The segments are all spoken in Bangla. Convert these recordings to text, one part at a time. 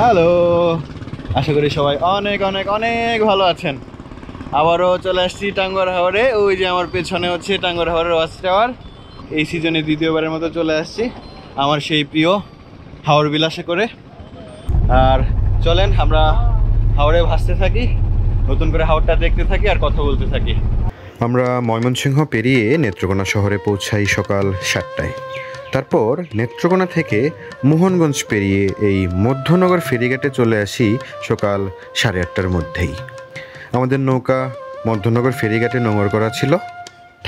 হ্যালো, আশা করি সবাই অনেক অনেক অনেক ভালো আছেন। আবারও চলে আসছি টাঙ্গুয়ার হাওরে। ওই যে আমার পেছনে হচ্ছে টাঙ্গুয়ার হাওরের ওয়াচ টাওয়ার। এই সিজনে দ্বিতীয়বারের মতো চলে আসছি আমার সেই প্রিয় হাওর বিলাসে করে। আর চলেন আমরা হাওরে ভাসতে থাকি, নতুন করে হাওরটা দেখতে থাকি আর কথা বলতে থাকি। আমরা ময়মনসিংহ পেরিয়ে নেত্রকোনা শহরে পৌঁছাই সকাল 7টায়। তারপর নেত্রকোনা থেকে মোহনগঞ্জ পেরিয়ে এই মধ্যনগর ফেরিঘাটে চলে আসি সকাল 8:30টার মধ্যেই। আমাদের নৌকা মধ্যনগর ফেরিঘাটে নোঙর করা ছিল।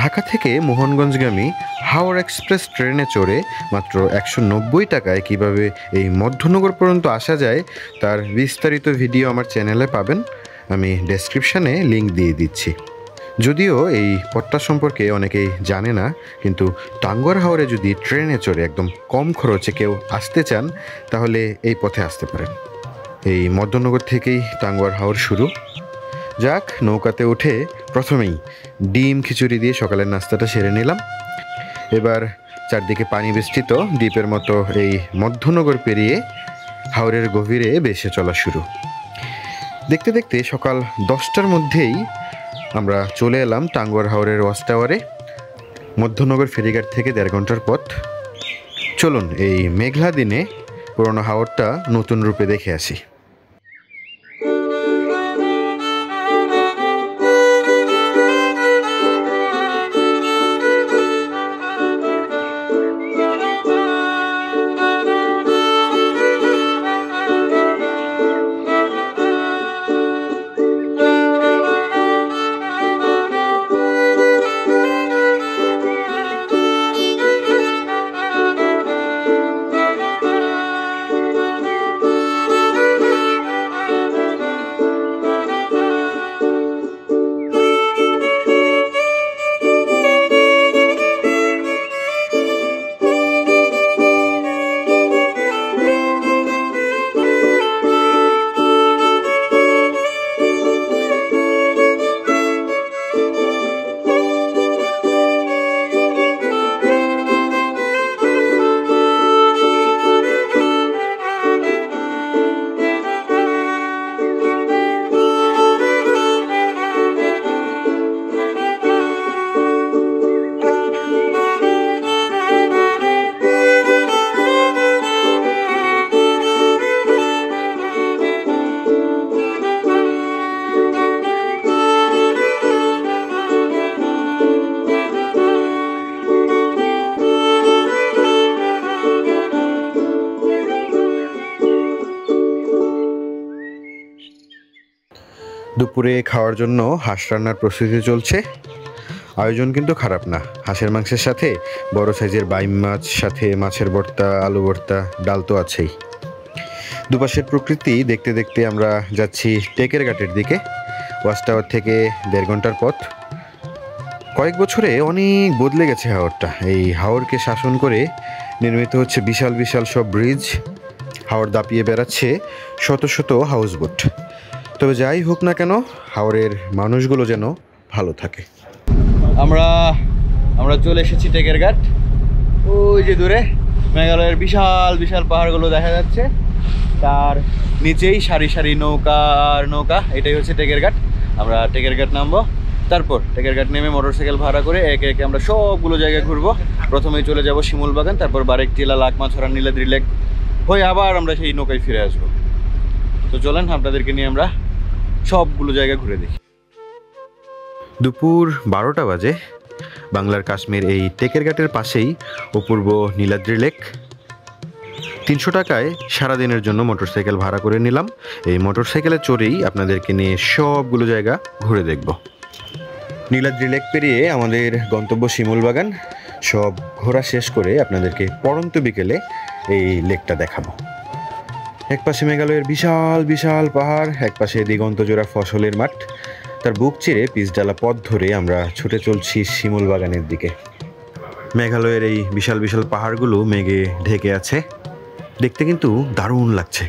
ঢাকা থেকে মোহনগঞ্জগামী হাওর এক্সপ্রেস ট্রেনে চড়ে মাত্র 190 টাকায় কীভাবে এই মধ্যনগর পর্যন্ত আসা যায় তার বিস্তারিত ভিডিও আমার চ্যানেলে পাবেন। আমি ডেসক্রিপশানে লিঙ্ক দিয়ে দিচ্ছি। যদিও এই পথটা সম্পর্কে অনেকেই জানে না, কিন্তু টাঙ্গুয়ার হাওরে যদি ট্রেনে চড়ে একদম কম খরচে কেউ আসতে চান তাহলে এই পথে আসতে পারেন। এই মধ্যনগর থেকেই টাঙ্গুয়ার হাওর শুরু। যাক, নৌকাতে উঠে প্রথমেই ডিম খিচুড়ি দিয়ে সকালের নাস্তাটা সেরে নিলাম। এবার চারদিকে পানি বেষ্টিত দ্বীপের মতো এই মধ্যনগর পেরিয়ে হাওরের গভীরে ভেসে চলা শুরু। দেখতে দেখতে সকাল 10টার মধ্যেই আমরা চলে এলাম টাঙ্গুয়ার হাওরের ওয়াচ টাওয়ারে। মধ্যনগর ফেরিঘাট থেকে 1.5 ঘন্টার পথ। চলুন এই মেঘলা দিনে পুরোনো হাওরটা নতুন রূপে দেখে আসি। দুপুরে খাওয়ার জন্য হাঁস রান্নার প্রস্তুতি চলছে। আয়োজন কিন্তু খারাপ না। হাঁসের মাংসের সাথে বড় সাইজের বাইম মাছ, সাথে মাছের ভর্তা, আলু ভর্তা, ডাল তো আছেই। দুপাশের প্রকৃতি দেখতে দেখতে আমরা যাচ্ছি টেকের ঘাটের দিকে। ওয়াচ টাওয়ার থেকে 1.5 ঘন্টার পথ। কয়েক বছরে অনেক বদলে গেছে হাওরটা। এই হাওরকে শাসন করে নির্মিত হচ্ছে বিশাল বিশাল সব ব্রিজ। হাওর দাপিয়ে বেড়াচ্ছে শত শত হাউসবোট। তবে যাই হোক না কেন, হাওরের মানুষগুলো যেন ভালো থাকে। আমরা চলে এসেছি টেকের ঘাট। ওই যে দূরে মেঘালয়ের বিশাল বিশাল পাহাড়গুলো দেখা যাচ্ছে, তার নিচেই সারি সারি নৌকা আর নৌকা। এটাই হচ্ছে টেকের ঘাট। আমরা টেকের ঘাট নামবো, তারপর টেকের ঘাট নেমে মোটরসাইকেল ভাড়া করে একে একে আমরা সবগুলো জায়গায় ঘুরবো। প্রথমেই চলে যাব শিমুল বাগান, তারপর বারেকটিলা, লাকমাছড়া, নীলাদ্রি লেক হয়ে আবার আমরা সেই নৌকায় ফিরে আসবো। তো চলেন আপনাদেরকে নিয়ে আমরা সবগুলো জায়গায় ঘুরে দেখি। দুপুর 12টা বাজে। বাংলার কাশ্মীর এই টেকের ঘাটের পাশেই অপূর্ব নীলাদ্রি লেক। 300 টাকায় সারাদিনের জন্য মোটরসাইকেল ভাড়া করে নিলাম। এই মোটরসাইকেলে চড়েই আপনাদেরকে নিয়ে সবগুলো জায়গা ঘুরে দেখব। নীলাদ্রি লেক পেরিয়ে আমাদের গন্তব্য শিমুল বাগান। সব ঘোরা শেষ করে আপনাদেরকে পড়ন্ত বিকেলে এই লেকটা দেখাবো। একপাশে মেঘালয়ের বিশাল বিশাল পাহাড়, একপাশে দিগন্ত জোড়া ফসলের মাঠ। তার বুক চিরে পিচডালা পথ ধরে আমরা ছুটে চলছি শিমুল বাগানের দিকে। মেঘালয়ের এই বিশাল বিশাল পাহাড়গুলো মেঘে ঢেকে আছে, দেখতে কিন্তু দারুণ লাগছে।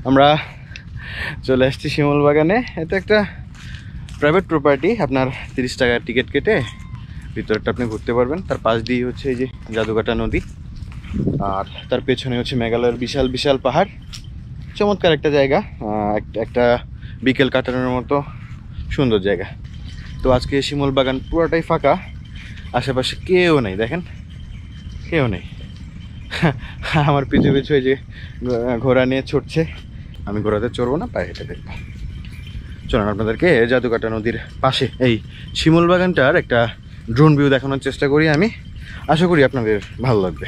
আমরা চলে আসছি শিমুল বাগানে। এটা একটা প্রাইভেট প্রপার্টি, আপনার 30 টাকার টিকিট কেটে ভিতরটা আপনি ঘুরতে পারবেন। তার পাশ দিয়ে হচ্ছে এই যে জাদুকাটা নদী, আর তার পেছনে হচ্ছে মেঘালয়ের বিশাল বিশাল পাহাড়। চমৎকার একটা জায়গা, একটা বিকেল কাটানোর মতো সুন্দর জায়গা। তো আজকে শিমুল বাগান পুরোটাই ফাঁকা, আশেপাশে কেউ নেই, দেখেন কেউ নেই। আমার পিছু পিছু এই যে ঘোড়া নিয়ে ছুটছে, আমি ঘোড়াতে চড়বো না, পায়ে হেঁটে দেখবো। চলুন আপনাদেরকে জাদুকাটা নদীর পাশে এই শিমুল বাগানটার একটা ড্রোন ভিউ দেখানোর চেষ্টা করি আমি। আশা করি আপনাদের ভালো লাগবে।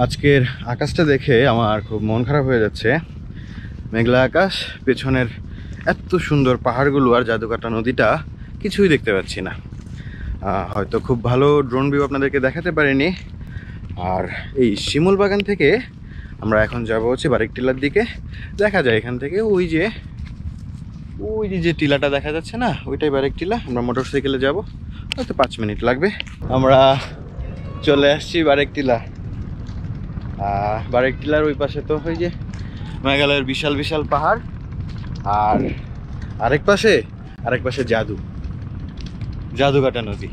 আজকের আকাশটা দেখে আমার খুব মন খারাপ হয়ে যাচ্ছে। মেঘলা আকাশ, পেছনের এত সুন্দর পাহাড়গুলো আর জাদুকাটা নদীটা কিছুই দেখতে পাচ্ছি না। হয়তো খুব ভালো ড্রোন ভিউ আপনাদেরকে দেখাতে পারিনি। আর এই শিমুল বাগান থেকে আমরা এখন যাব হচ্ছে বারেক টিলার দিকে। দেখা যায় এখান থেকে ওই যে টিলাটা দেখা যাচ্ছে না, ওইটাই বারেক টিলা। আমরা মোটর সাইকেলে যাবো, হয়তো 5 মিনিট লাগবে। আমরা চলে আসছি বারেক টিলা। বারেক টিলার ওই পাশে তো ওই যে মেঘালয়ের বিশাল বিশাল পাহাড়, আর আরেক পাশে জাদুকাটা নদী।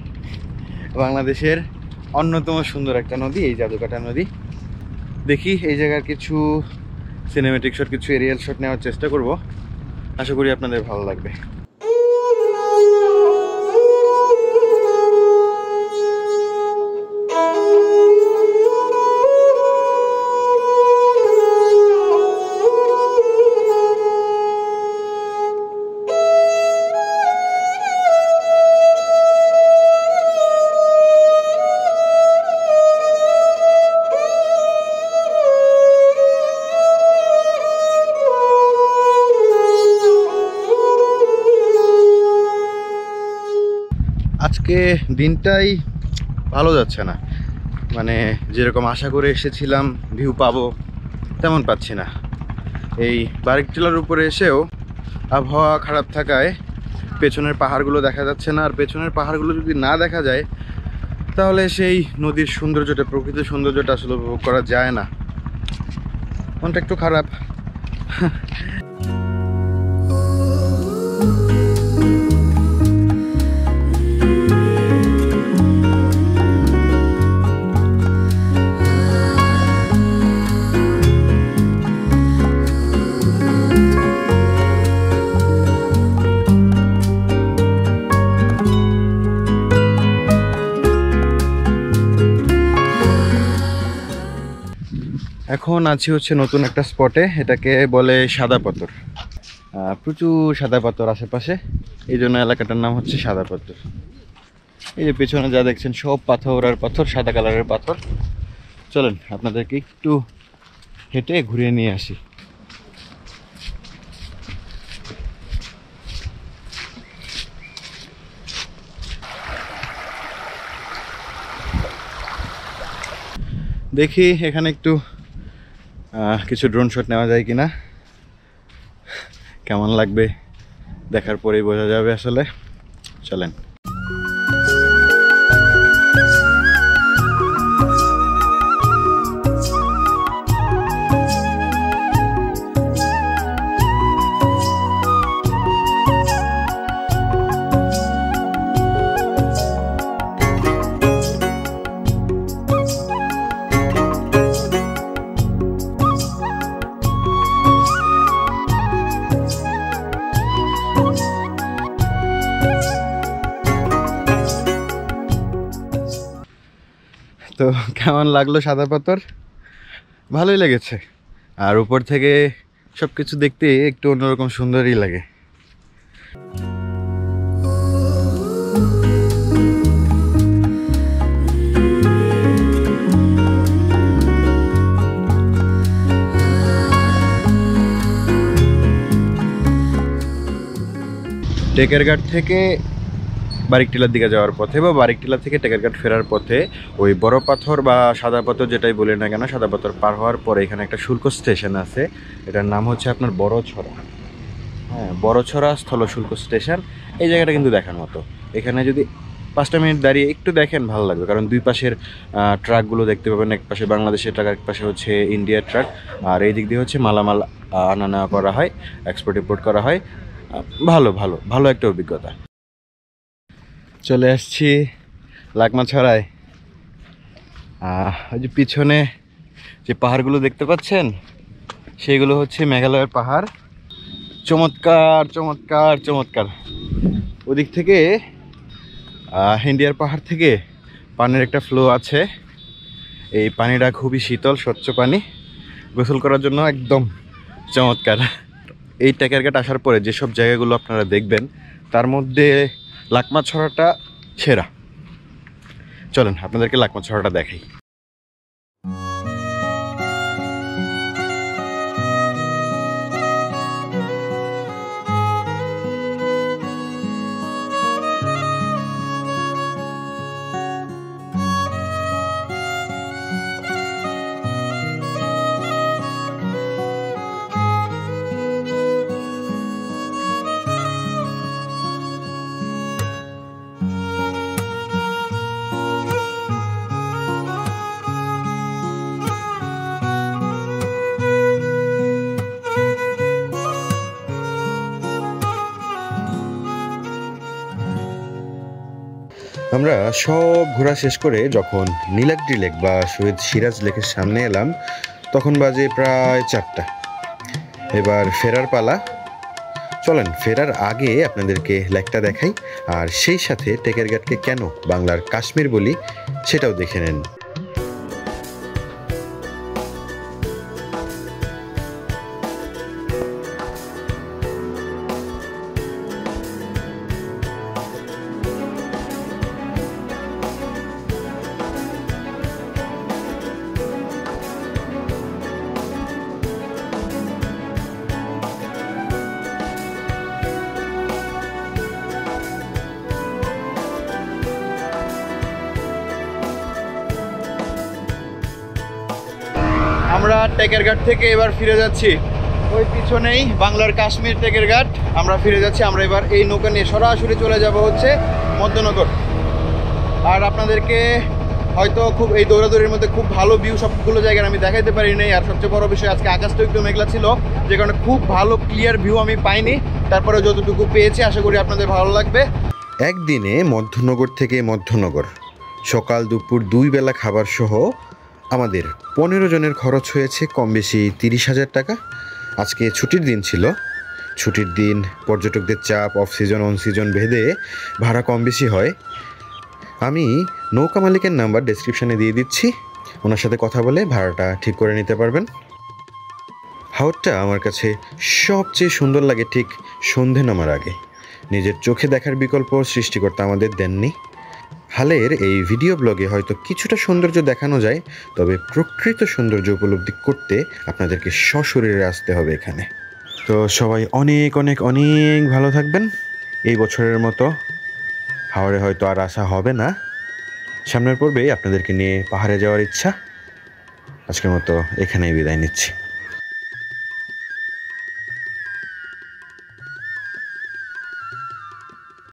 বাংলাদেশের অন্যতম সুন্দর একটা নদী এই জাদুকাটা নদী। দেখি এই জায়গার কিছু সিনেমেটিক শট, কিছু এরিয়াল শট নেওয়ার চেষ্টা করব। আশা করি আপনাদের ভালো লাগবে। আজকে দিনটাই ভালো যাচ্ছে না, মানে যেরকম আশা করে এসেছিলাম ভিউ পাবো তেমন পাচ্ছি না। এই বারেক টিলার উপরে এসেও আবহাওয়া খারাপ থাকায় পেছনের পাহাড়গুলো দেখা যাচ্ছে না। আর পেছনের পাহাড়গুলো যদি না দেখা যায় তাহলে সেই নদীর সৌন্দর্যটা, প্রকৃত সৌন্দর্যটা আসলে উপভোগ করা যায় না। মনটা একটু খারাপ। এখন আছি হচ্ছে নতুন একটা স্পটে, এটাকে বলে সাদা পাথর। প্রচুর সাদা পাথর আশেপাশে, এই জন্য এলাকাটার নাম হচ্ছে সাদা পাথর। এই যে পেছনে যা দেখছেন সব পাথর আর পাথর, সাদা কালারের পাথর। চলেন আপনাদেরকে একটু হেঁটে ঘুরিয়ে নিয়ে আসি। দেখি এখানে একটু কিছু ড্রোন শট নেওয়া যায় কিনা। কেমন লাগবে দেখার পরেই বোঝা যাবে আসলে। চলেন। তো কেমন লাগলো সাদা পাথর? ভালোই লেগেছে। আর উপর থেকে সব কিছু দেখতে একটু অন্যরকম সুন্দরই লাগে। টেকেরঘাট থেকে বারিকটিলার দিকে যাওয়ার পথে বা বারিকটিলা থেকে টেকেরঘাট ফেরার পথে ওই বড় পাথর বা সাদা পাথর যেটাই বলি না কেন, সাদা পাথর পার হওয়ার পরে এখানে একটা শুল্ক স্টেশন আছে। এটার নাম হচ্ছে আপনার বড়ছড়া। হ্যাঁ, বড়ছড়া স্থল শুল্ক স্টেশন। এই জায়গাটা কিন্তু দেখার মতো। এখানে যদি 5টা মিনিট দাঁড়িয়ে একটু দেখেন ভালো লাগবে, কারণ দুই পাশের ট্রাকগুলো দেখতে পাবেন। এক পাশে বাংলাদেশের ট্রাক, এক পাশে হচ্ছে ইন্ডিয়ার ট্রাক। আর এই দিক দিয়ে হচ্ছে মালামাল আনা নেওয়া করা হয়, এক্সপোর্ট ইম্পোর্ট করা হয়। ভালো ভালো ভালো একটা অভিজ্ঞতা। চলে আসছি লাকমাছড়ায়। ওই যে পিছনে যে পাহাড়গুলো দেখতে পাচ্ছেন, সেগুলো হচ্ছে মেঘালয়ের পাহাড়। চমৎকার চমৎকার চমৎকার। ওদিক থেকে ইন্ডিয়ার পাহাড় থেকে পানির একটা ফ্লো আছে। এই পানিটা খুবই শীতল, স্বচ্ছ পানি, গোসল করার জন্য একদম চমৎকার। এই টেকেরঘাট আসার পরে যেসব জায়গাগুলো আপনারা দেখবেন, তার মধ্যে লাকমাছড়াটা সেরা। চলেন আপনাদেরকে লাকমাছড়াটা দেখাই। আমরা সব ঘোরা শেষ করে যখন নীলাদ্রি লেক বা শহীদ সিরাজ লেকের সামনে এলাম, তখন বাজে প্রায় 4টা। এবার ফেরার পালা। চলেন ফেরার আগে আপনাদেরকে লেকটা দেখাই, আর সেই সাথে টেকেরঘাটকে কেন বাংলার কাশ্মীর বলি সেটাও দেখে নেন। আমরা টেকেরঘাট থেকে এবার ফিরে যাচ্ছি। ওই পিছনেই বাংলার কাশ্মীর টেকেরঘাট। আমরা ফিরে যাচ্ছি। আমরা এবার এই নৌকা নিয়ে সরাসরি চলে যাব হচ্ছে মধ্যনগর। আর আপনাদেরকে হয়তো খুব এই দৌড়াদৌড়ির মধ্যে খুব ভালো ভিউ সবগুলো জায়গার আমি দেখাইতে পারি নাই। আর সবচেয়ে বড় বিষয়, আজকে আকাশটা একটু মেঘলা ছিল, যে কারণে খুব ভালো ক্লিয়ার ভিউ আমি পাইনি। তারপরে যতটুকু পেয়েছি আশা করি আপনাদের ভালো লাগবে। একদিনে মধ্যনগর থেকে মধ্যনগর সকাল দুপুর 2 বেলা খাবার সহ আমাদের 15 জনের খরচ হয়েছে কম বেশি 30,000 টাকা। আজকে ছুটির দিন ছিল। ছুটির দিন পর্যটকদের চাপ অফ সিজন অন সিজন ভেদে ভাড়া কম বেশি হয়। আমি নৌকা মালিকের নাম্বার ডেসক্রিপশানে দিয়ে দিচ্ছি, ওনার সাথে কথা বলে ভাড়াটা ঠিক করে নিতে পারবেন। হাওরটা আমার কাছে সবচেয়ে সুন্দর লাগে ঠিক সন্ধে নামার আগে। নিজের চোখে দেখার বিকল্প সৃষ্টিকর্তা আমাদের দেননি। হালের এই ভিডিও ব্লগে হয়তো কিছুটা সৌন্দর্য দেখানো যায়, তবে প্রকৃত সৌন্দর্য উপলব্ধি করতে আপনাদেরকে সশরীরে আসতে হবে এখানে। তো সবাই অনেক অনেক অনেক ভালো থাকবেন। এই বছরের মতো হাওরে হয়তো আর আসা হবে না। সামনের পর্বে আপনাদেরকে নিয়ে পাহাড়ে যাওয়ার ইচ্ছা। আজকের মতো এখানেই বিদায় নিচ্ছি।